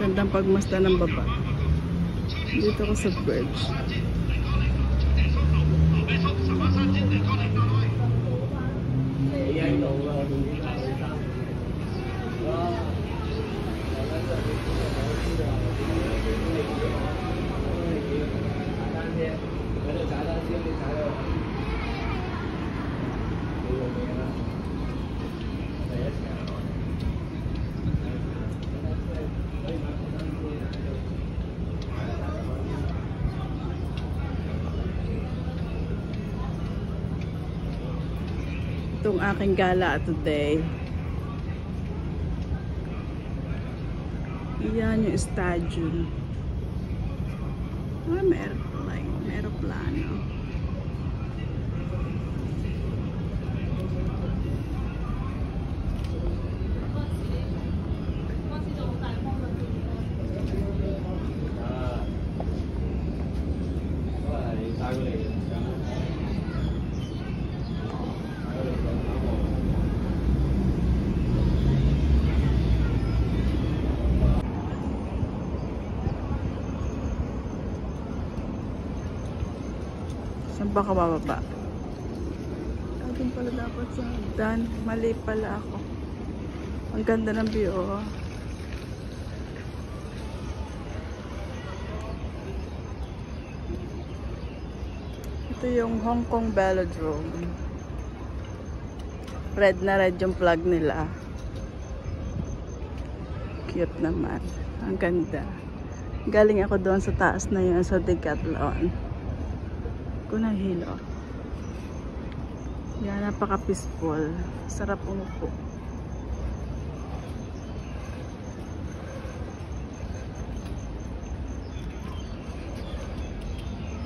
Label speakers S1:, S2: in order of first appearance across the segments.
S1: Gandang pagmasdan ng baba. Dito ko sa bridge. Itong aking gala today. Yan yung statue. Ay, may aeroplano. Saan ba ka bababa? Atin pala dapat sa hagdan. Mali pala ako. Ang ganda ng view, oh. Ito yung Hong Kong Velodrome. Red na red yung flag nila. Cute naman. Ang ganda. Galing ako doon sa taas na yun, sa Decathlon. Kunang hilo. Yan, napaka-peaceful. Sarap umupo.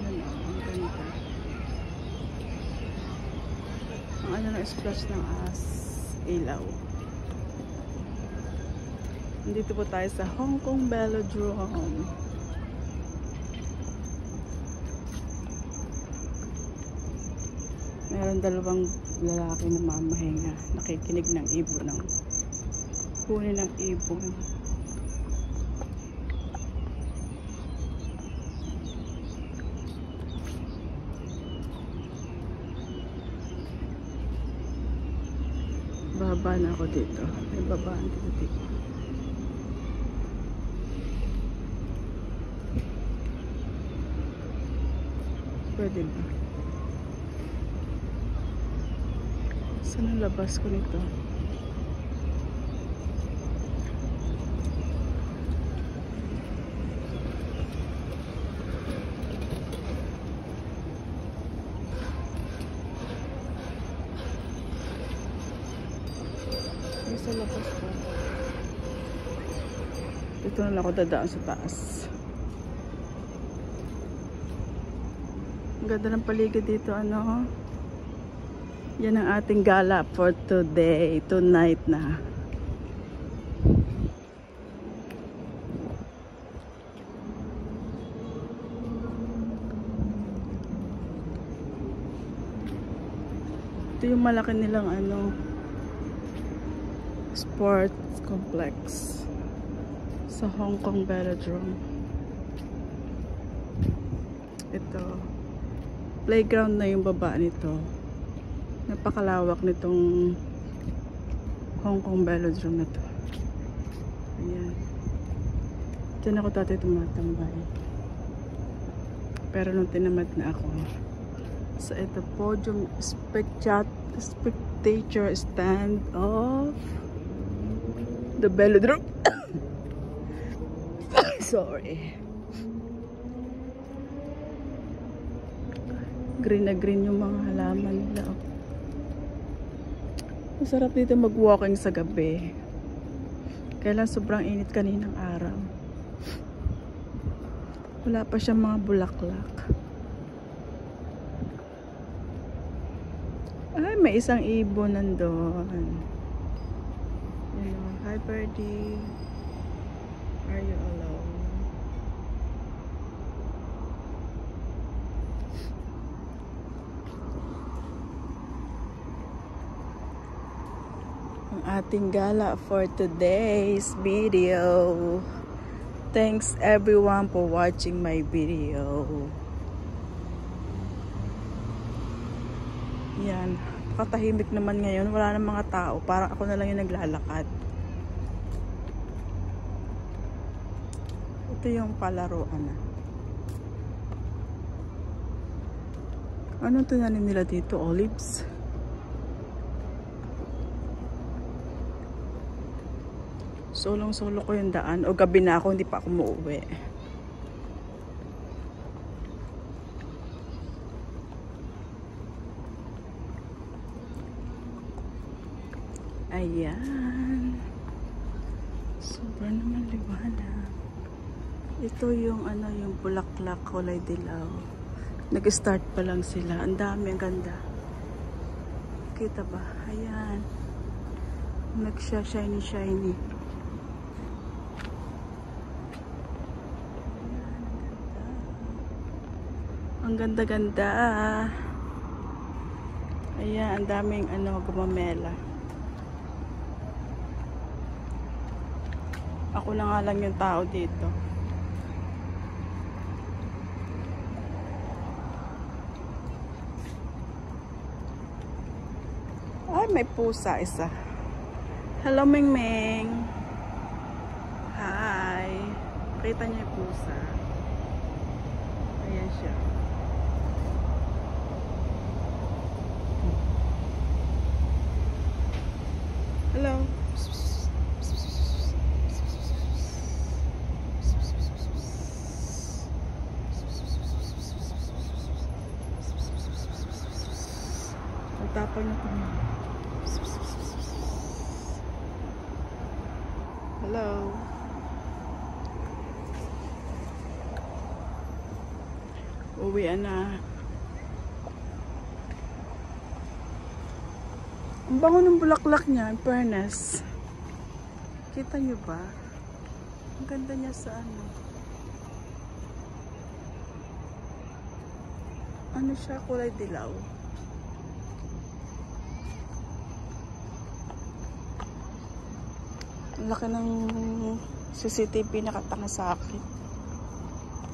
S1: Yan o, ang ganda. Ang ano na splash ng ilaw. Nandito po tayo sa Hong Kong Velodrome. Meron dalawang lalaki na mamahinga, nakikinig ng ibon, ng huni ng ibon. Baba na ako dito. May babaan dito. Pwede ba? Saan ang labas ko nito? Ay, sa labas ko. Dito na lang ako dadaan sa taas. Ang ganda ng paligid dito, ano? Yan ang ating gala for today, tonight na. Ito yung malaki nilang ano, sports complex sa Hong Kong Velodrome. Ito, playground na yung baba nito. Napakalawak nitong Hong Kong Velodrome na to. Ayan. Diyan ako dati tumatambay. Pero nung tinamad na ako, sa ito podium spectator stand of the Velodrome. Sorry. Green na green yung mga halaman nila. Masarap dito mag-walking sa gabi. Kailan sobrang init kaninang araw. Wala pa siyang mga bulaklak. Ay, may isang ibon nandun. You know, hi birdie. Are you alone? ating gala for today's video. Thanks everyone for watching my video. Yan, katahimik naman ngayon, wala nang mga tao, parang ako na lang yung naglalakad. Ito yung palaruan. Anong tinanim nila dito? Olives? Solong-solo ko yung daan. O gabi na ako, hindi pa ako muuwi. Ayan. Sobrang naman liwanag. Ito yung ano, yung bulaklak kulay dilaw. Nag-start pa lang sila. Ang dami, ang ganda. Kita ba? Ayan. Nagsha-shiny-shiny. Ang ganda-ganda. Ayan, ang daming ano, gumamela. Ako na nga lang yung tao dito. Ay, may pusa isa. Hello, Ming Ming. Hi. Kita niyo yung pusa. Ayan siya. Hello. Magtapon niyo kami. Hello. Uwian na. Ang bango ng bulaklak niya, in fairness. Kita niyo ba? Ang ganda niya sa ano. Ano siya, kulay dilaw. Ang laki ng CCTV nakatanga sa akin.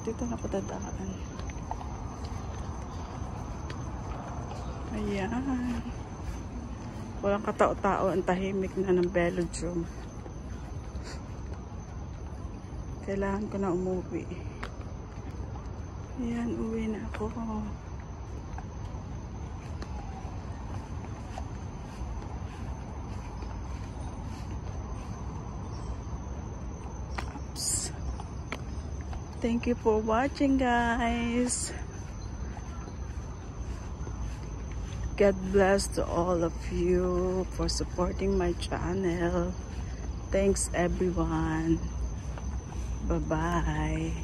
S1: Dito na padadaan. Ayan. Walang katao-tao, ang tahimik na ng velodrome. Kailangan ko na umuwi. Ayan, uwi na ako. Oops. Thank you for watching, guys. God bless to all of you for supporting my channel. Thanks everyone. Bye-bye.